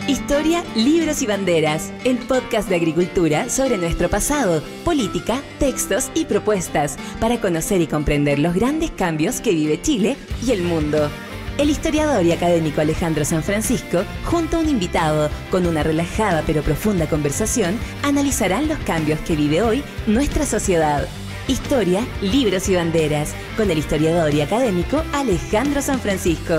Historia, libros y banderas, el podcast de agricultura sobre nuestro pasado, política, textos y propuestas para conocer y comprender los grandes cambios que vive Chile y el mundo. El historiador y académico Alejandro San Francisco, junto a un invitado, con una relajada pero profunda conversación, analizarán los cambios que vive hoy nuestra sociedad. Historia, libros y banderas, con el historiador y académico Alejandro San Francisco.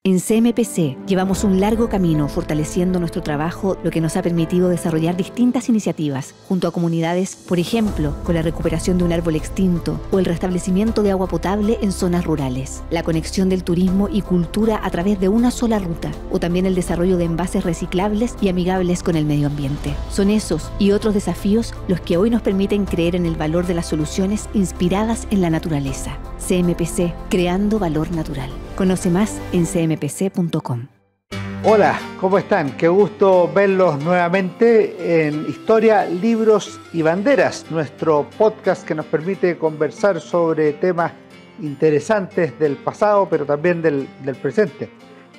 En CMPC llevamos un largo camino fortaleciendo nuestro trabajo, lo que nos ha permitido desarrollar distintas iniciativas junto a comunidades, por ejemplo, con la recuperación de un árbol extinto o el restablecimiento de agua potable en zonas rurales, la conexión del turismo y cultura a través de una sola ruta, o también el desarrollo de envases reciclables y amigables con el medio ambiente. Son esos y otros desafíos los que hoy nos permiten creer en el valor de las soluciones inspiradas en la naturaleza. CMPC, creando valor natural. Conoce más en cmpc.com. Hola, ¿cómo están? Qué gusto verlos nuevamente en Historia, Libros y Banderas, nuestro podcast que nos permite conversar sobre temas interesantes del pasado, pero también del presente.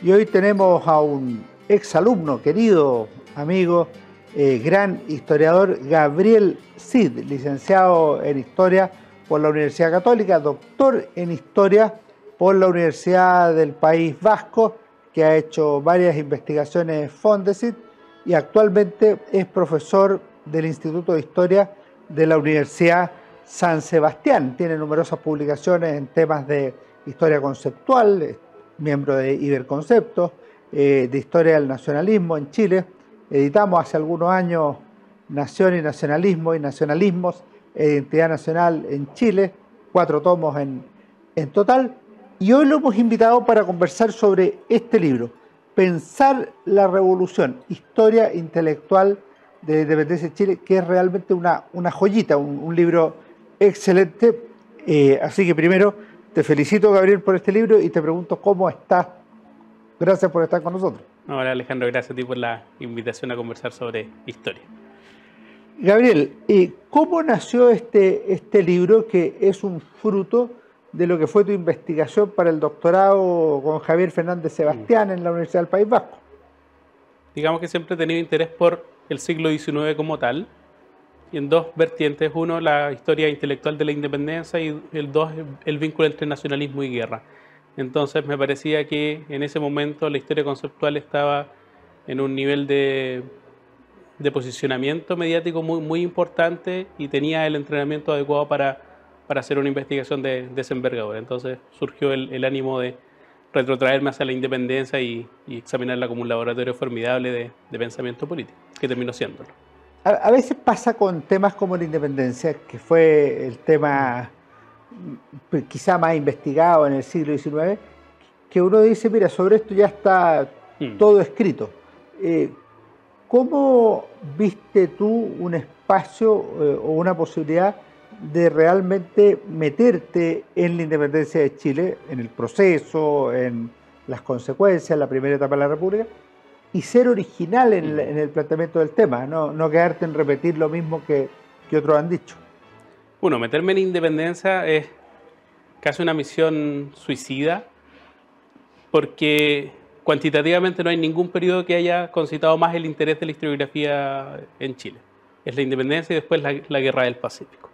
Y hoy tenemos a un exalumno, querido amigo, gran historiador, Gabriel Cid, licenciado en Historia por la Universidad Católica, doctor en Historia por la Universidad del País Vasco, que ha hecho varias investigaciones Fondesit y actualmente es profesor del Instituto de Historia de la Universidad San Sebastián. Tiene numerosas publicaciones en temas de historia conceptual, es miembro de Iberconceptos, de historia del nacionalismo en Chile. Editamos hace algunos años Nación y Nacionalismo y Nacionalismos, Identidad Nacional en Chile, 4 tomos en total. Y hoy lo hemos invitado para conversar sobre este libro, Pensar la Revolución, Historia Intelectual de la Independencia de Chile, que es realmente una joyita, un libro excelente. Así que primero te felicito, Gabriel, por este libro y te pregunto cómo estás. Gracias por estar con nosotros. Hola, Alejandro, gracias a ti por la invitación a conversar sobre historia. Gabriel, ¿cómo nació este libro que es un fruto de lo que fue tu investigación para el doctorado con Javier Fernández Sebastián en la Universidad del País Vasco? Digamos que siempre he tenido interés por el siglo XIX como tal, y en dos vertientes. Uno, la historia intelectual de la independencia, y el dos, el vínculo entre nacionalismo y guerra. Entonces me parecía que en ese momento la historia conceptual estaba en un nivel de posicionamiento mediático muy importante y tenía el entrenamiento adecuado para hacer una investigación de esa envergadura. Entonces surgió el ánimo de retrotraerme hacia la independencia y examinarla como un laboratorio formidable de pensamiento político, que terminó siéndolo. A veces pasa con temas como la independencia, que fue el tema quizá más investigado en el siglo XIX, que uno dice, mira, sobre esto ya está todo escrito. ¿Cómo viste tú un espacio o una posibilidad de realmente meterte en la independencia de Chile, en el proceso, en las consecuencias, la primera etapa de la República, y ser original en el planteamiento del tema, no quedarte en repetir lo mismo que otros han dicho? Bueno, meterme en independencia es casi una misión suicida, porque cuantitativamente no hay ningún periodo que haya concitado más el interés de la historiografía en Chile. Es la independencia y después la Guerra del Pacífico,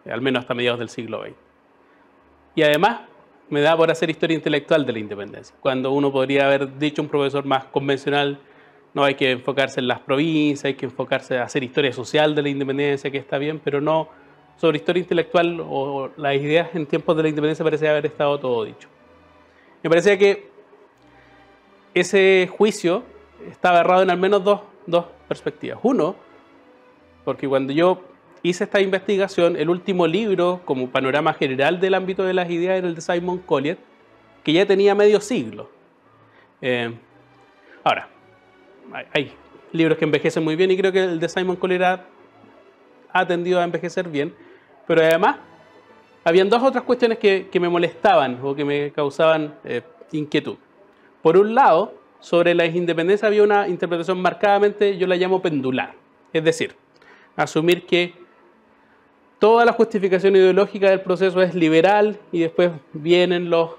al menos hasta mediados del siglo XX. Y además me da por hacer historia intelectual de la independencia, cuando uno podría haber dicho, un profesor más convencional, no, hay que enfocarse en las provincias, hay que enfocarse a hacer historia social de la independencia, que está bien, pero no sobre historia intelectual o las ideas en tiempos de la independencia. Parecía haber estado todo dicho. Me parecía que ese juicio estaba errado en al menos dos perspectivas. Uno, porque cuando yo hice esta investigación, el último libro como panorama general del ámbito de las ideas era el de Simon Collier, que ya tenía medio siglo. Ahora, hay libros que envejecen muy bien y creo que el de Simon Collier ha tendido a envejecer bien, pero además habían dos otras cuestiones que me molestaban o que me causaban inquietud. Por un lado, sobre la independencia había una interpretación marcadamente, yo la llamo pendular, es decir, asumir que toda la justificación ideológica del proceso es liberal y después vienen los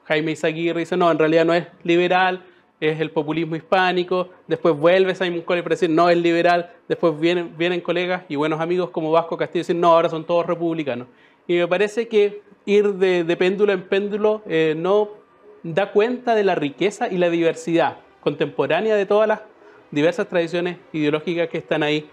Jaime Izaguirre dice, no, en realidad no es liberal, es el populismo hispánico. Después vuelve Simon Collier para decir, no, es liberal. Después vienen colegas y buenos amigos como Vasco Castillo y dicen, no, ahora son todos republicanos. Y me parece que ir de péndulo en péndulo no da cuenta de la riqueza y la diversidad contemporánea de todas las diversas tradiciones ideológicas que están ahí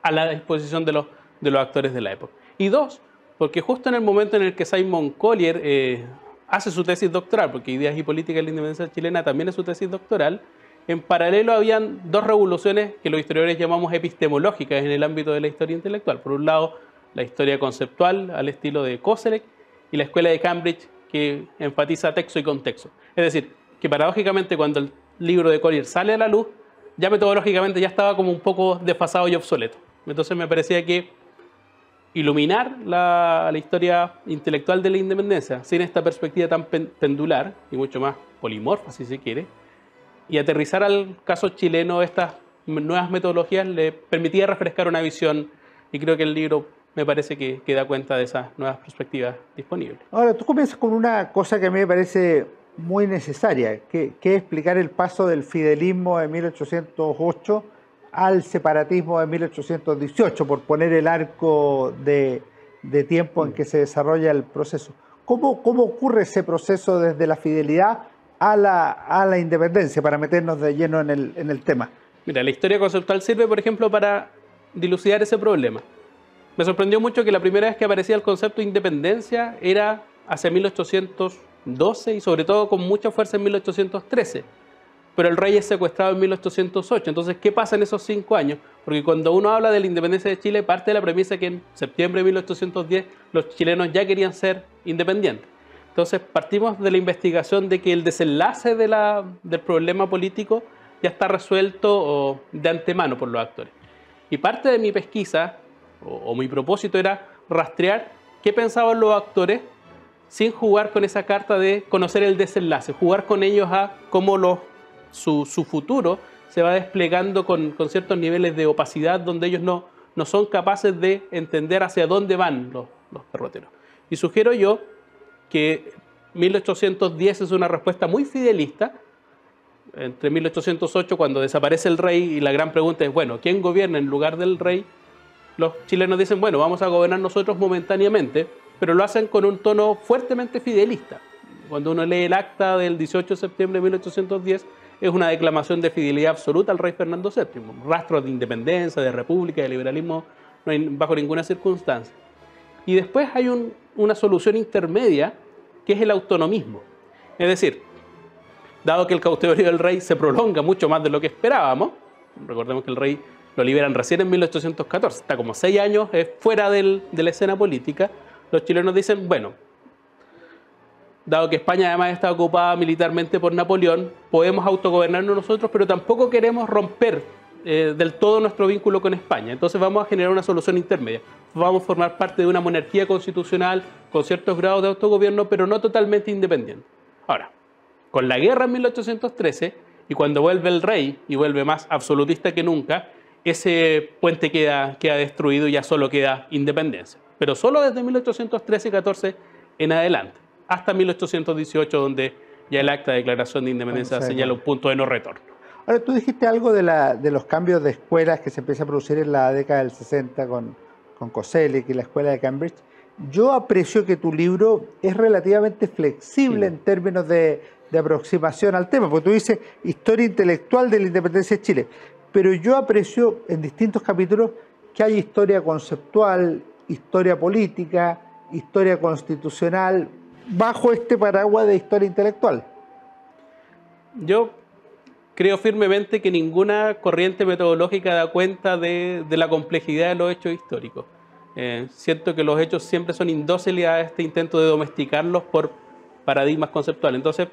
a la disposición de los actores de la época. Y dos, porque justo en el momento en el que Simon Collier hace su tesis doctoral, porque Ideas y Política de la Independencia Chilena también es su tesis doctoral, en paralelo habían dos revoluciones que los historiadores llamamos epistemológicas en el ámbito de la historia intelectual. Por un lado, la historia conceptual al estilo de Koselleck y la Escuela de Cambridge que enfatiza texto y contexto. Es decir, que paradójicamente cuando el libro de Collier sale a la luz, ya metodológicamente ya estaba como un poco desfasado y obsoleto. Entonces me parecía que iluminar la historia intelectual de la independencia sin esta perspectiva tan pendular y mucho más polimorfa, si se quiere, y aterrizar al caso chileno estas nuevas metodologías le permitía refrescar una visión, y creo que el libro me parece que da cuenta de esas nuevas perspectivas disponibles. Ahora, tú comienzas con una cosa que a mí me parece muy necesaria, que es explicar el paso del fidelismo de 1808 al separatismo de 1818, por poner el arco de tiempo en que se desarrolla el proceso. ¿Cómo ocurre ese proceso desde la fidelidad a la independencia, para meternos de lleno en el tema? Mira, la historia conceptual sirve, por ejemplo, para dilucidar ese problema. Me sorprendió mucho que la primera vez que aparecía el concepto de independencia era hacia 1812 y sobre todo con mucha fuerza en 1813. Pero el rey es secuestrado en 1808. Entonces, ¿qué pasa en esos 5 años? Porque cuando uno habla de la independencia de Chile, parte de la premisa que en septiembre de 1810 los chilenos ya querían ser independientes. Entonces, partimos de la investigación de que el desenlace del problema político ya está resuelto de antemano por los actores. Y parte de mi pesquisa, o mi propósito, era rastrear qué pensaban los actores sin jugar con esa carta de conocer el desenlace, jugar con ellos a cómo su futuro se va desplegando con ciertos niveles de opacidad donde ellos no son capaces de entender hacia dónde van los derroteros. Y sugiero yo que 1810 es una respuesta muy fidelista. Entre 1808, cuando desaparece el rey y la gran pregunta es, bueno, ¿quién gobierna en lugar del rey? Los chilenos dicen, bueno, vamos a gobernar nosotros momentáneamente, pero lo hacen con un tono fuertemente fidelista. Cuando uno lee el acta del 18 de septiembre de 1810, es una declamación de fidelidad absoluta al rey Fernando VII. Rastros de independencia, de república, de liberalismo, no hay bajo ninguna circunstancia. Y después hay una solución intermedia, que es el autonomismo. Es decir, dado que el cautiverio del rey se prolonga mucho más de lo que esperábamos, recordemos que el rey lo liberan recién en 1814, está como 6 años fuera de la escena política, los chilenos dicen, bueno, dado que España además está ocupada militarmente por Napoleón, podemos autogobernarnos nosotros, pero tampoco queremos romper del todo nuestro vínculo con España. Entonces vamos a generar una solución intermedia. Vamos a formar parte de una monarquía constitucional con ciertos grados de autogobierno, pero no totalmente independiente. Ahora, con la guerra en 1813, y cuando vuelve el rey, y vuelve más absolutista que nunca, ese puente queda destruido y ya solo queda independencia. Pero solo desde 1813-14 en adelante, hasta 1818, donde ya el acta de declaración de independencia señala un punto de no retorno. Ahora, tú dijiste algo de los cambios de escuelas que se empieza a producir en la década del 60 con Koselleck y la Escuela de Cambridge. Yo aprecio que tu libro es relativamente flexible en términos de aproximación al tema, porque tú dices historia intelectual de la independencia de Chile, pero yo aprecio en distintos capítulos que hay historia conceptual, historia política, historia constitucional, bajo este paraguas de historia intelectual. Yo creo firmemente que ninguna corriente metodológica da cuenta de la complejidad de los hechos históricos. Siento que los hechos siempre son indóciles a este intento de domesticarlos por paradigmas conceptuales. Entonces,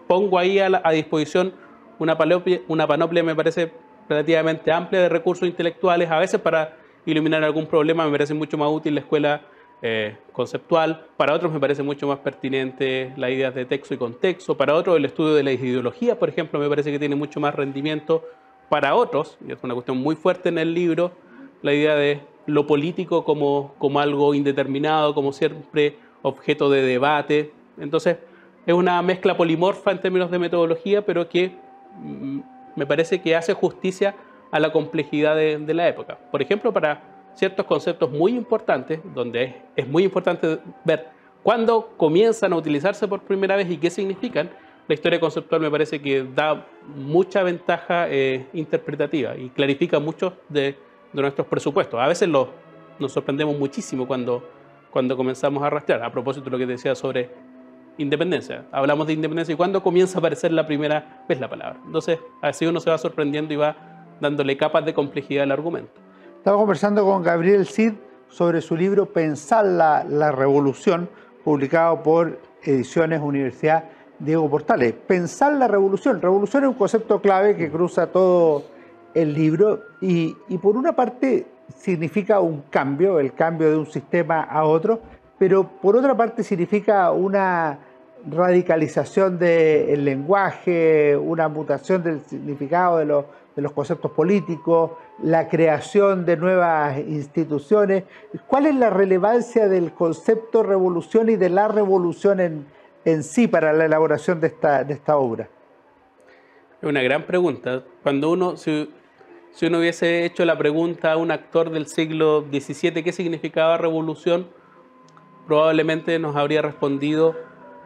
pongo ahí a disposición una panoplia, me parece, relativamente amplia de recursos intelectuales. A veces para iluminar algún problema me parece mucho más útil la escuela conceptual. Para otros me parece mucho más pertinente las ideas de texto y contexto. Para otros el estudio de la ideología, por ejemplo, me parece que tiene mucho más rendimiento. Para otros, y es una cuestión muy fuerte en el libro, la idea de lo político como algo indeterminado, como siempre objeto de debate. Entonces, es una mezcla polimorfa en términos de metodología, pero que me parece que hace justicia a la complejidad de la época. Por ejemplo, para ciertos conceptos muy importantes, donde es muy importante ver cuándo comienzan a utilizarse por primera vez y qué significan, la historia conceptual me parece que da mucha ventaja interpretativa y clarifica muchos de nuestros presupuestos. A veces nos sorprendemos muchísimo cuando comenzamos a rastrear. A propósito de lo que te decía sobre independencia. Hablamos de independencia y cuándo comienza a aparecer la primera vez la palabra. Entonces, así uno se va sorprendiendo y va dándole capas de complejidad al argumento. Estamos conversando con Gabriel Cid sobre su libro Pensar la Revolución, publicado por Ediciones Universidad Diego Portales. Pensar la revolución. Revolución es un concepto clave que cruza todo el libro y por una parte significa un cambio, el cambio de un sistema a otro, pero por otra parte significa una radicalización del lenguaje, una mutación del significado de los conceptos políticos, la creación de nuevas instituciones. ¿Cuál es la relevancia del concepto revolución y de la revolución en sí para la elaboración de esta obra? Es una gran pregunta. Si uno hubiese hecho la pregunta a un actor del siglo XVII, ¿qué significaba revolución?, probablemente nos habría respondido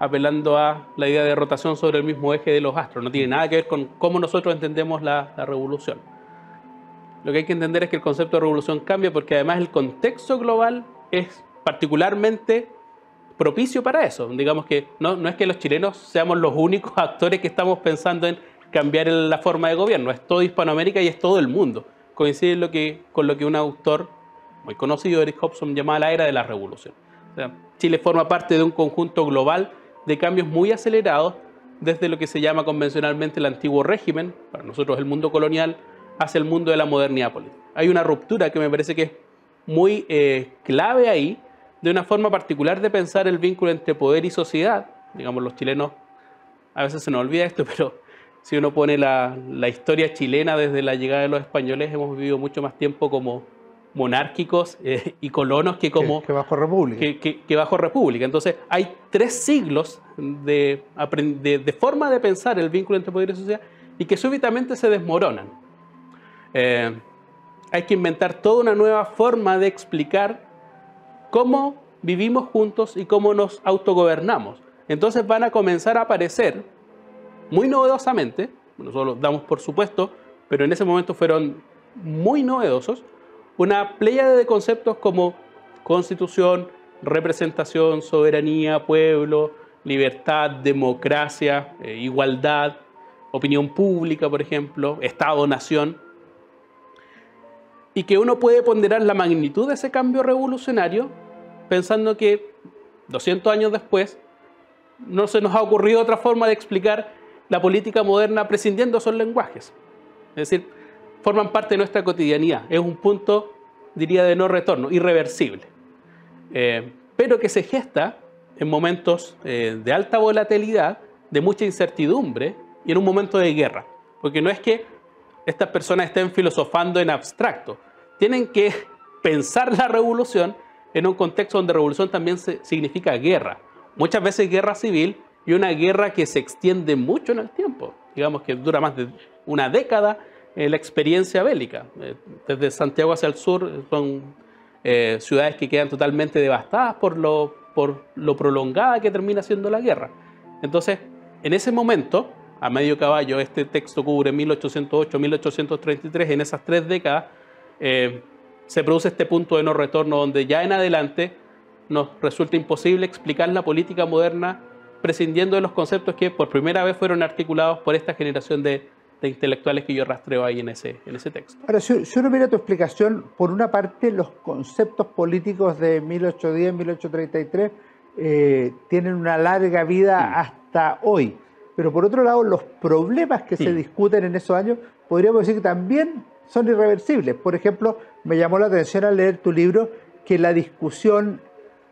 apelando a la idea de rotación sobre el mismo eje de los astros. No tiene nada que ver con cómo nosotros entendemos la revolución. Lo que hay que entender es que el concepto de revolución cambia porque además el contexto global es particularmente propicio para eso. Digamos que no es que los chilenos seamos los únicos actores que estamos pensando en cambiar la forma de gobierno. Es todo Hispanoamérica y es todo el mundo. Coincide con lo que un autor muy conocido, Eric Hobson, llamaba la era de la revolución. O sea, Chile forma parte de un conjunto global de cambios muy acelerados desde lo que se llama convencionalmente el antiguo régimen, para nosotros el mundo colonial, hacia el mundo de la modernidad política. Hay una ruptura que me parece que es muy clave ahí, de una forma particular de pensar el vínculo entre poder y sociedad. Digamos, los chilenos, a veces se nos olvida esto, pero si uno pone la historia chilena desde la llegada de los españoles, hemos vivido mucho más tiempo como monárquicos y colonos que bajo república. Que bajo república. Entonces hay 3 siglos de forma de pensar el vínculo entre poder y sociedad y que súbitamente se desmoronan. Hay que inventar toda una nueva forma de explicar cómo vivimos juntos y cómo nos autogobernamos. Entonces van a comenzar a aparecer muy novedosamente, nosotros los damos por supuesto, pero en ese momento fueron muy novedosos, una pléyade de conceptos como constitución, representación, soberanía, pueblo, libertad, democracia, igualdad, opinión pública, por ejemplo, Estado-nación, y que uno puede ponderar la magnitud de ese cambio revolucionario pensando que 200 años después no se nos ha ocurrido otra forma de explicar la política moderna prescindiendo de esos lenguajes. Es decir, forman parte de nuestra cotidianidad. Es un punto, diría, de no retorno, irreversible. Pero que se gesta en momentos de alta volatilidad, de mucha incertidumbre y en un momento de guerra. Porque no es que estas personas estén filosofando en abstracto. Tienen que pensar la revolución en un contexto donde revolución también significa guerra. Muchas veces guerra civil y una guerra que se extiende mucho en el tiempo. Digamos que dura más de una década la experiencia bélica. Desde Santiago hacia el sur son ciudades que quedan totalmente devastadas por lo prolongada que termina siendo la guerra. Entonces, en ese momento, a medio caballo, este texto cubre 1808-1833, en esas 3 décadas, se produce este punto de no retorno donde ya en adelante nos resulta imposible explicar la política moderna prescindiendo de los conceptos que por primera vez fueron articulados por esta generación de intelectuales que yo rastreo ahí en ese texto. Ahora, si uno mira tu explicación, por una parte los conceptos políticos de 1810-1833 tienen una larga vida hasta hoy, pero por otro lado los problemas que se discuten en esos años podríamos decir que también son irreversibles. Por ejemplo, me llamó la atención al leer tu libro que la discusión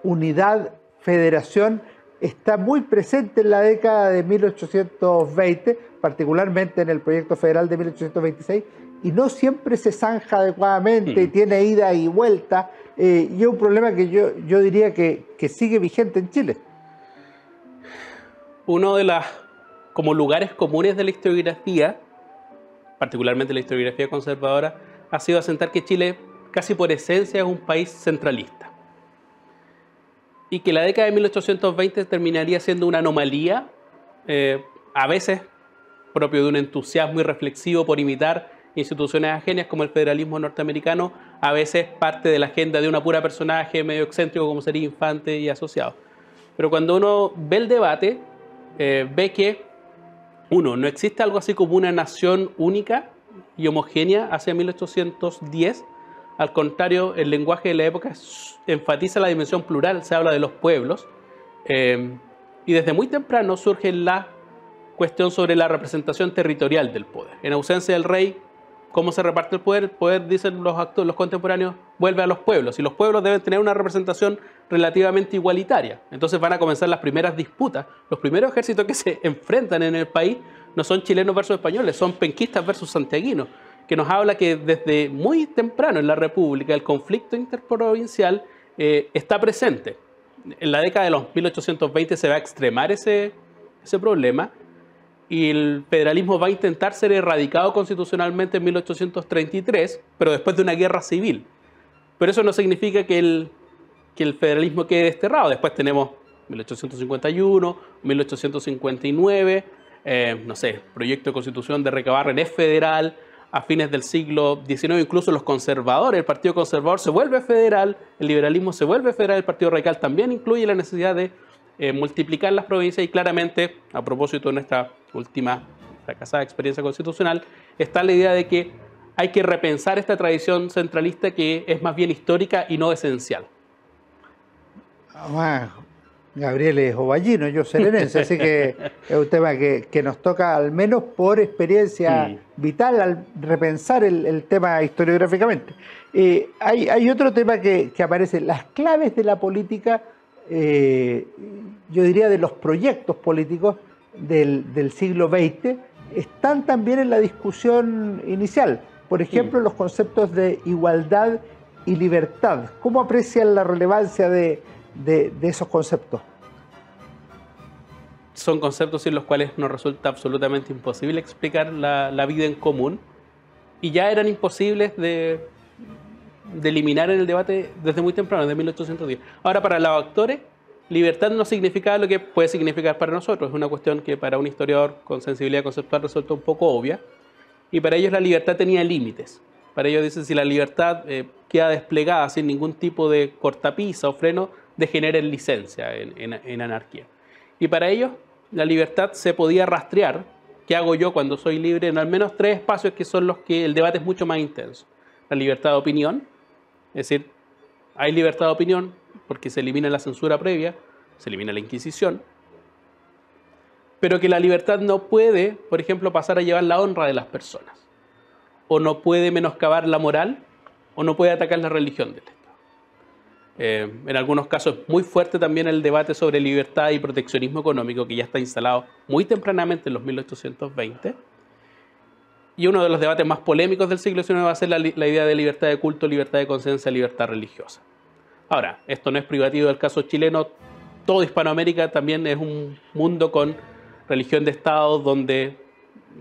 unidad, federación está muy presente en la década de 1820, particularmente en el proyecto federal de 1826, y no siempre se zanja adecuadamente y tiene ida y vuelta. y es un problema que yo diría que sigue vigente en Chile. Uno de los como lugares comunes de la historiografía, particularmente la historiografía conservadora, ha sido asentar que Chile casi por esencia es un país centralista. Y que la década de 1820 terminaría siendo una anomalía, a veces propio de un entusiasmo irreflexivo por imitar instituciones ajenas como el federalismo norteamericano, a veces parte de la agenda de una pura personaje medio excéntrico como sería Infante y asociado. Pero cuando uno ve el debate, ve que, uno, no existe algo así como una nación única y homogénea hacia 1810. Al contrario, el lenguaje de la época enfatiza la dimensión plural, se habla de los pueblos. Y desde muy temprano surge la cuestión sobre la representación territorial del poder. En ausencia del rey, ¿cómo se reparte el poder? El poder, dicen los contemporáneos, vuelve a los pueblos. Y los pueblos deben tener una representación relativamente igualitaria. Entonces van a comenzar las primeras disputas. Los primeros ejércitos que se enfrentan en el país no son chilenos versus españoles, son penquistas versus santiaguinos, que nos habla que desde muy temprano en la República el conflicto interprovincial está presente. En la década de los 1820 se va a extremar ese problema y el federalismo va a intentar ser erradicado constitucionalmente en 1833, pero después de una guerra civil. Pero eso no significa que el federalismo quede desterrado. Después tenemos 1851, 1859, no sé, proyecto de constitución de Recabarren es federal. A fines del siglo XIX, incluso los conservadores, el Partido Conservador se vuelve federal, el liberalismo se vuelve federal, el Partido Radical también incluye la necesidad de multiplicar las provincias y claramente, a propósito de nuestra última fracasada experiencia constitucional, está la idea de que hay que repensar esta tradición centralista que es más bien histórica y no esencial. Gabriel es ovallino, yo serenense, así que es un tema que nos toca al menos por experiencia vital al repensar el tema historiográficamente. Hay otro tema que aparece, las claves de la política, yo diría de los proyectos políticos del siglo XX, están también en la discusión inicial. Por ejemplo, los conceptos de igualdad y libertad. ¿Cómo aprecian la relevancia de esos conceptos? Son conceptos sin los cuales nos resulta absolutamente imposible explicar la vida en común y ya eran imposibles de eliminar en el debate desde muy temprano, desde 1810. Ahora, para los actores, libertad no significaba lo que puede significar para nosotros. Es una cuestión que para un historiador con sensibilidad conceptual resulta un poco obvia y para ellos la libertad tenía límites. Para ellos dicen si la libertad queda desplegada sin ningún tipo de cortapisa o freno, degenera en licencia, en anarquía. Y para ellos la libertad se podía rastrear, ¿qué hago yo cuando soy libre? En al menos tres espacios que son los que el debate es mucho más intenso. La libertad de opinión, es decir, hay libertad de opinión porque se elimina la censura previa, se elimina la Inquisición, pero que la libertad no puede, por ejemplo, pasar a llevar la honra de las personas, o no puede menoscabar la moral, o no puede atacar la religión del Estado. En algunos casos muy fuerte también el debate sobre libertad y proteccionismo económico, que ya está instalado muy tempranamente en los 1820. Y uno de los debates más polémicos del siglo XIX va a ser la idea de libertad de culto, libertad de conciencia, libertad religiosa. Ahora, esto no es privativo del caso chileno. Toda Hispanoamérica también es un mundo con religión de Estado donde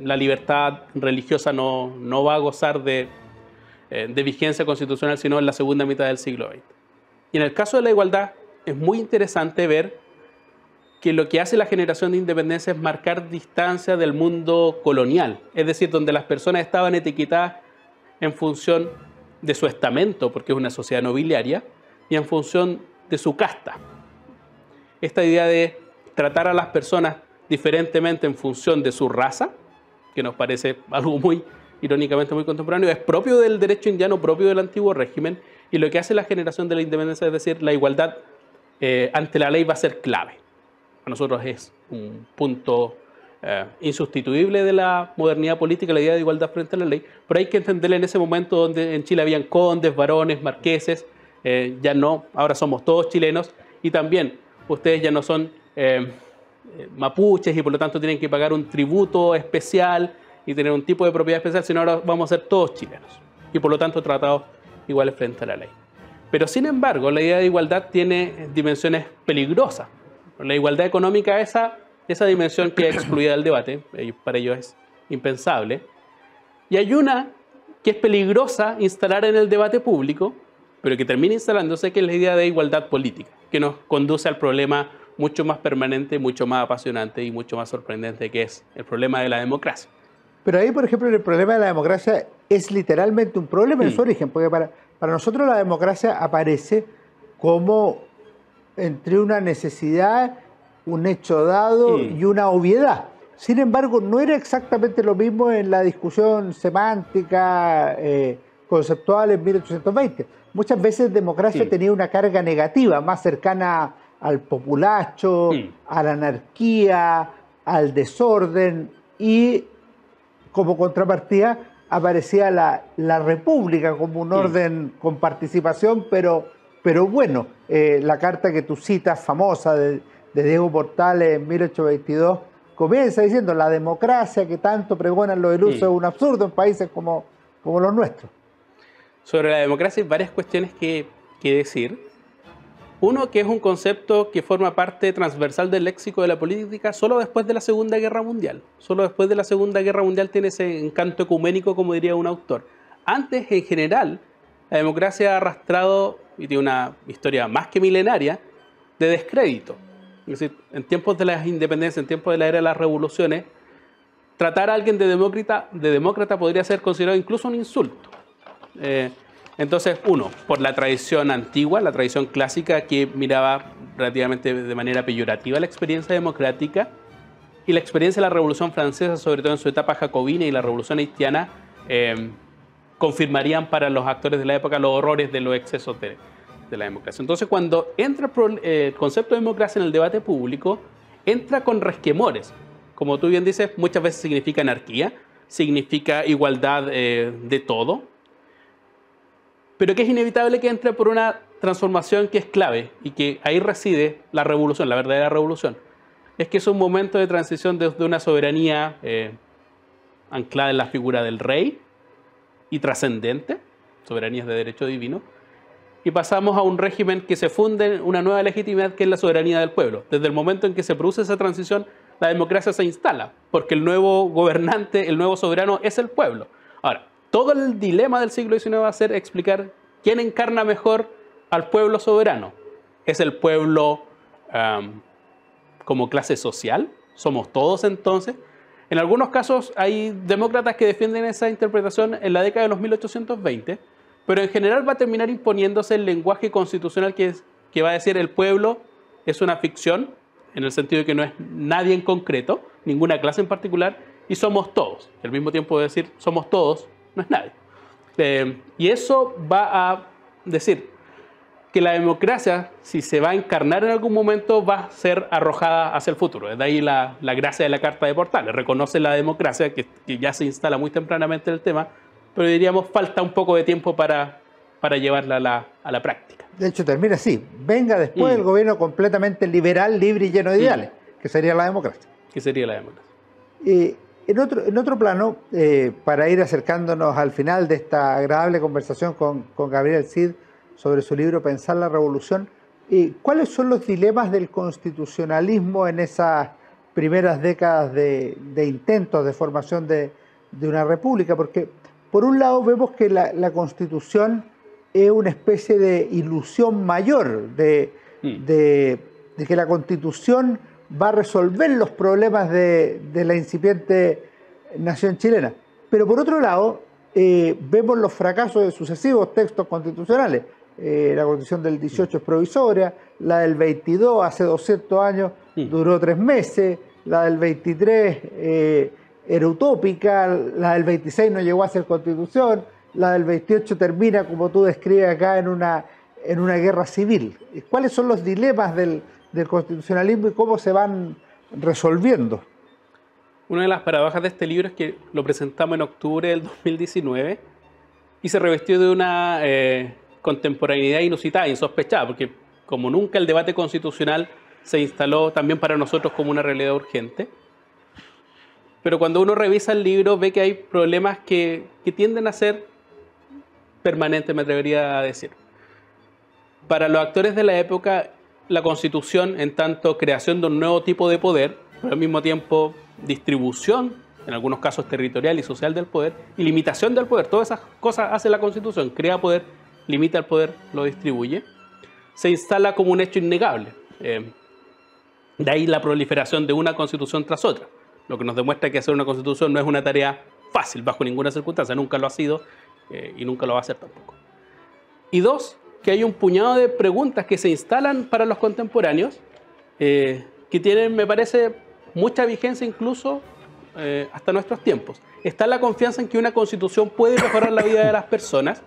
la libertad religiosa no va a gozar de vigencia constitucional sino en la segunda mitad del siglo XX. Y en el caso de la igualdad es muy interesante ver que lo que hace la generación de independencia es marcar distancia del mundo colonial, es decir, donde las personas estaban etiquetadas en función de su estamento, porque es una sociedad nobiliaria, y en función de su casta. Esta idea de tratar a las personas diferentemente en función de su raza, que nos parece algo muy, irónicamente, muy contemporáneo, es propio del derecho indiano, propio del antiguo régimen, y lo que hace la generación de la independencia, es decir, la igualdad ante la ley va a ser clave. Para nosotros es un punto insustituible de la modernidad política, la idea de igualdad frente a la ley, pero hay que entenderla en ese momento donde en Chile habían condes, varones, marqueses, ya no, ahora somos todos chilenos, y también ustedes ya no son mapuches y por lo tanto tienen que pagar un tributo especial y tener un tipo de propiedad especial, sino ahora vamos a ser todos chilenos y por lo tanto tratados iguales frente a la ley. Pero sin embargo, la idea de igualdad tiene dimensiones peligrosas. La igualdad económica, esa dimensión que excluida del debate, para ellos es impensable. Y hay una que es peligrosa instalar en el debate público, pero que termina instalándose, que es la idea de igualdad política, que nos conduce al problema mucho más permanente, mucho más apasionante y mucho más sorprendente, que es el problema de la democracia. Pero ahí, por ejemplo, el problema de la democracia es literalmente un problema en su origen, porque para nosotros la democracia aparece como entre una necesidad, un hecho dado y una obviedad. Sin embargo, no era exactamente lo mismo en la discusión semántica, conceptual en 1820. Muchas veces democracia tenía una carga negativa, más cercana al populacho, a la anarquía, al desorden, y como contrapartida aparecía la república como un orden con participación, pero bueno. La carta que tú citas, famosa, de Diego Portales en 1822, comienza diciendo: la democracia que tanto pregonan los ilusos es un absurdo en países como los nuestros. Sobre la democracia hay varias cuestiones que decir. Uno, que es un concepto que forma parte transversal del léxico de la política solo después de la Segunda Guerra Mundial. Solo después de la Segunda Guerra Mundial tiene ese encanto ecuménico, como diría un autor. Antes, en general, la democracia ha arrastrado, y tiene una historia más que milenaria, de descrédito. Es decir, en tiempos de las independencias, en tiempos de la era de las revoluciones, tratar a alguien de demócrata podría ser considerado incluso un insulto. Entonces, uno, por la tradición antigua, la tradición clásica, que miraba relativamente de manera peyorativa la experiencia democrática, y la experiencia de la Revolución Francesa, sobre todo en su etapa jacobina, y la Revolución haitiana, confirmarían para los actores de la época los horrores de los excesos de la democracia. Entonces, cuando entra el concepto de democracia en el debate público, entra con resquemores. Como tú bien dices, muchas veces significa anarquía, significa igualdad de todo, pero que es inevitable que entre por una transformación que es clave, y que ahí reside la revolución, la verdadera revolución. Es que es un momento de transición desde una soberanía anclada en la figura del rey y trascendente, soberanías de derecho divino, y pasamos a un régimen que se funde en una nueva legitimidad, que es la soberanía del pueblo. Desde el momento en que se produce esa transición, la democracia se instala, porque el nuevo gobernante, el nuevo soberano es el pueblo. Ahora, todo el dilema del siglo XIX va a ser explicar quién encarna mejor al pueblo soberano. ¿Es el pueblo como clase social? ¿Somos todos entonces? En algunos casos hay demócratas que defienden esa interpretación en la década de los 1820, pero en general va a terminar imponiéndose el lenguaje constitucional que va a decir: el pueblo es una ficción, en el sentido de que no es nadie en concreto, ninguna clase en particular, y somos todos. Y al mismo tiempo decir somos todos no es nadie. Y eso va a decir que la democracia, si se va a encarnar en algún momento, va a ser arrojada hacia el futuro. De ahí la gracia de la Carta de Portales. Reconoce la democracia, que ya se instala muy tempranamente en el tema, pero diríamos falta un poco de tiempo para llevarla a la práctica. De hecho, termina así: venga después el gobierno completamente liberal, libre y lleno de ideales, que sería la democracia. Que sería la democracia. En otro plano, para ir acercándonos al final de esta agradable conversación con Gabriel Cid sobre su libro Pensar la Revolución, ¿cuáles son los dilemas del constitucionalismo en esas primeras décadas de intentos de formación de una república? Porque por un lado vemos que la Constitución es una especie de ilusión mayor de que la Constitución va a resolver los problemas de la incipiente nación chilena. Pero por otro lado, vemos los fracasos de sucesivos textos constitucionales. La Constitución del 18 es provisoria, la del 22 hace 200 años duró 3 meses, la del 23 era utópica, la del 26 no llegó a ser Constitución, la del 28 termina, como tú describes acá, en una guerra civil. ¿Cuáles son los dilemas del constitucionalismo y cómo se van resolviendo? Una de las paradojas de este libro es que lo presentamos en octubre del 2019 y se revestió de una contemporaneidad inusitada, insospechada, porque como nunca el debate constitucional se instaló también para nosotros como una realidad urgente. Pero cuando uno revisa el libro ve que hay problemas que tienden a ser permanentes, me atrevería a decir. para los actores de la época, la Constitución, en tanto creación de un nuevo tipo de poder, pero al mismo tiempo distribución, en algunos casos territorial y social del poder, y limitación del poder, todas esas cosas hace la Constitución, crea poder, limita el poder, lo distribuye, se instala como un hecho innegable. De ahí la proliferación de una Constitución tras otra, lo que nos demuestra que hacer una Constitución no es una tarea fácil, bajo ninguna circunstancia, nunca lo ha sido y nunca lo va a ser tampoco. Y dos, que hay un puñado de preguntas que se instalan para los contemporáneos que tienen, me parece, mucha vigencia incluso hasta nuestros tiempos. Está la confianza en que una Constitución puede mejorar la vida de las personas.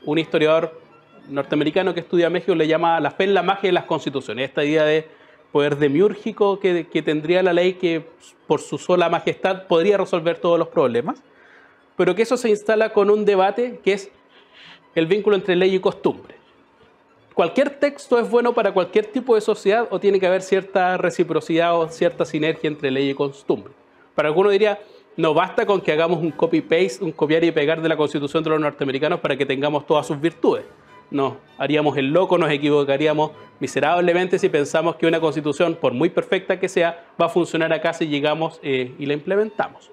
Un historiador norteamericano que estudia México le llama la fe en la magia de las constituciones. Esta idea de poder demiúrgico que tendría la ley que por su sola majestad podría resolver todos los problemas, pero que eso se instala con un debate que es el vínculo entre ley y costumbre. ¿Cualquier texto es bueno para cualquier tipo de sociedad o tiene que haber cierta reciprocidad o cierta sinergia entre ley y costumbre? Para algunos diría, no basta con que hagamos un copy-paste, un copiar y pegar de la Constitución de los norteamericanos para que tengamos todas sus virtudes. No, haríamos el loco, nos equivocaríamos miserablemente si pensamos que una Constitución, por muy perfecta que sea, va a funcionar acá si llegamos y la implementamos.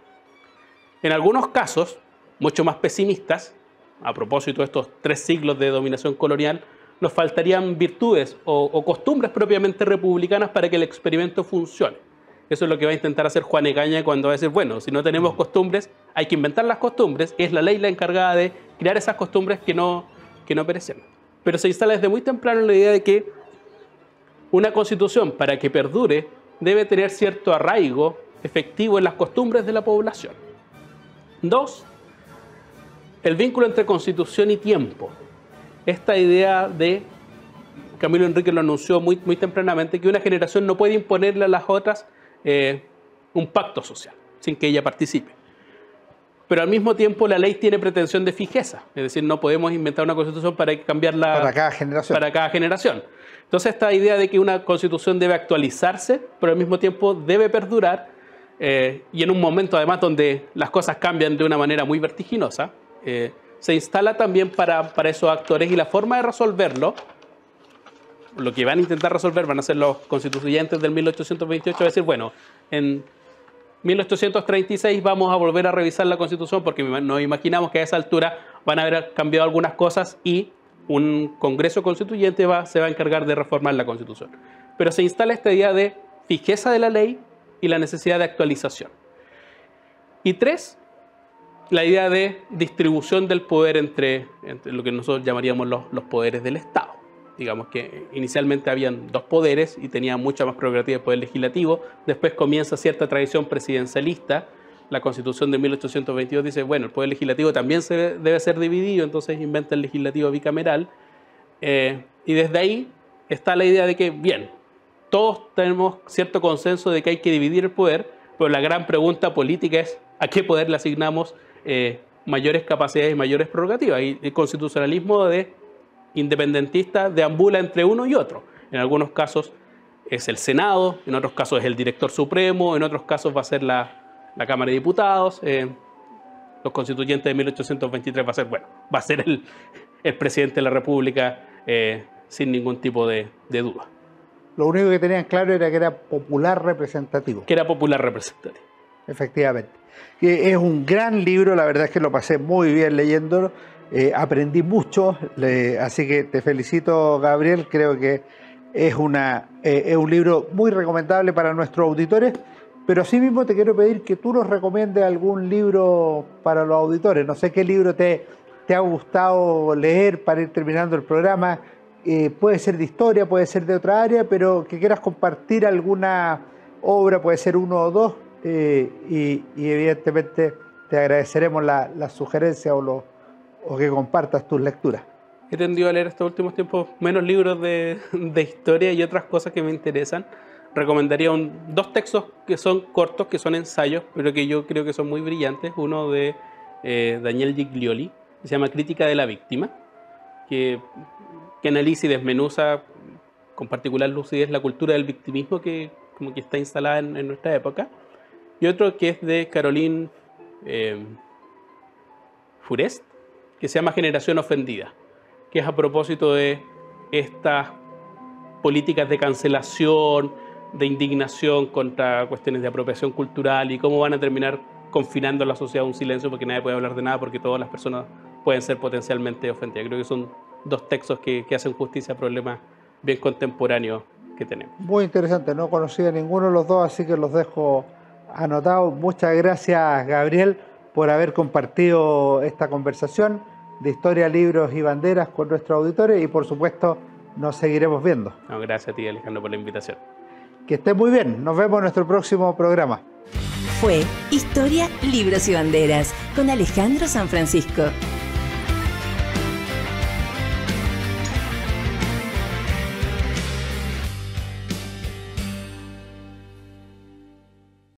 En algunos casos, mucho más pesimistas, a propósito de estos 3 siglos de dominación colonial, nos faltarían virtudes o costumbres propiamente republicanas para que el experimento funcione. Eso es lo que va a intentar hacer Juan Egaña cuando va a decir, bueno, si no tenemos costumbres, hay que inventar las costumbres, es la ley la encargada de crear esas costumbres que no perecen. Pero se instala desde muy temprano la idea de que una Constitución, para que perdure, debe tener cierto arraigo efectivo en las costumbres de la población. 2, el vínculo entre Constitución y tiempo. Esta idea de, Camilo Enrique lo anunció muy tempranamente, que una generación no puede imponerle a las otras un pacto social, sin que ella participe. Pero al mismo tiempo la ley tiene pretensión de fijeza, es decir, no podemos inventar una constitución para cambiarla para cada generación. Entonces esta idea de que una constitución debe actualizarse, pero al mismo tiempo debe perdurar, y en un momento además donde las cosas cambian de una manera muy vertiginosa, se instala también para esos actores, y la forma de resolverlo, lo que van a intentar resolver van a ser los constituyentes del 1828, va a decir, bueno, en 1836 vamos a volver a revisar la Constitución porque nos imaginamos que a esa altura van a haber cambiado algunas cosas y un Congreso Constituyente se va a encargar de reformar la Constitución. Pero se instala esta idea de fijeza de la ley y la necesidad de actualización. Y 3, la idea de distribución del poder entre lo que nosotros llamaríamos los poderes del Estado. Digamos que inicialmente habían 2 poderes y tenían mucha más prerrogativa de poder legislativo. Después comienza cierta tradición presidencialista. La Constitución de 1822 dice, bueno, el poder legislativo también debe ser dividido, entonces inventa el legislativo bicameral. Y desde ahí está la idea de que, bien, todos tenemos cierto consenso de que hay que dividir el poder, pero la gran pregunta política es a qué poder le asignamos mayores capacidades y mayores prerrogativas. Y el constitucionalismo independentista deambula entre uno y otro. En algunos casos es el Senado, en otros casos es el director supremo, en otros casos va a ser la Cámara de Diputados, los constituyentes de 1823 va a ser el presidente de la República sin ningún tipo de duda. Lo único que tenían claro era que era popular representativo. Que era popular representativo. Efectivamente. Es un gran libro, la verdad es que lo pasé muy bien leyéndolo. Aprendí mucho, así que te felicito, Gabriel. Creo que es un libro muy recomendable para nuestros auditores, pero asimismo te quiero pedir que tú nos recomiendes algún libro para los auditores. No sé qué libro te ha gustado leer para ir terminando el programa. Puede ser de historia, puede ser de otra área, pero que quieras compartir alguna obra, puede ser 1 o 2, y evidentemente te agradeceremos la sugerencia o que compartas tus lecturas. He tendido a leer estos últimos tiempos menos libros de historia y otras cosas que me interesan. Recomendaría 2 textos que son cortos, que son ensayos, pero que yo creo que son muy brillantes. Uno de Daniel Giglioli, que se llama Crítica de la víctima, que analiza y desmenuza con particular lucidez la cultura del victimismo que como que está instalada en nuestra época. Y otro que es de Caroline Fourest, que se llama Generación Ofendida, que es a propósito de estas políticas de cancelación, de indignación contra cuestiones de apropiación cultural y cómo van a terminar confinando a la sociedad a un silencio porque nadie puede hablar de nada porque todas las personas pueden ser potencialmente ofendidas. Creo que son dos textos que hacen justicia a problemas bien contemporáneos que tenemos. Muy interesante, no conocía ninguno de los dos, así que los dejo anotados. Muchas gracias, Gabriel, por haber compartido esta conversación de historia, libros y banderas con nuestros auditores y por supuesto nos seguiremos viendo. No, gracias a ti, Alejandro, por la invitación. Que estés muy bien, nos vemos en nuestro próximo programa. Fue Historia, Libros y Banderas con Alejandro San Francisco.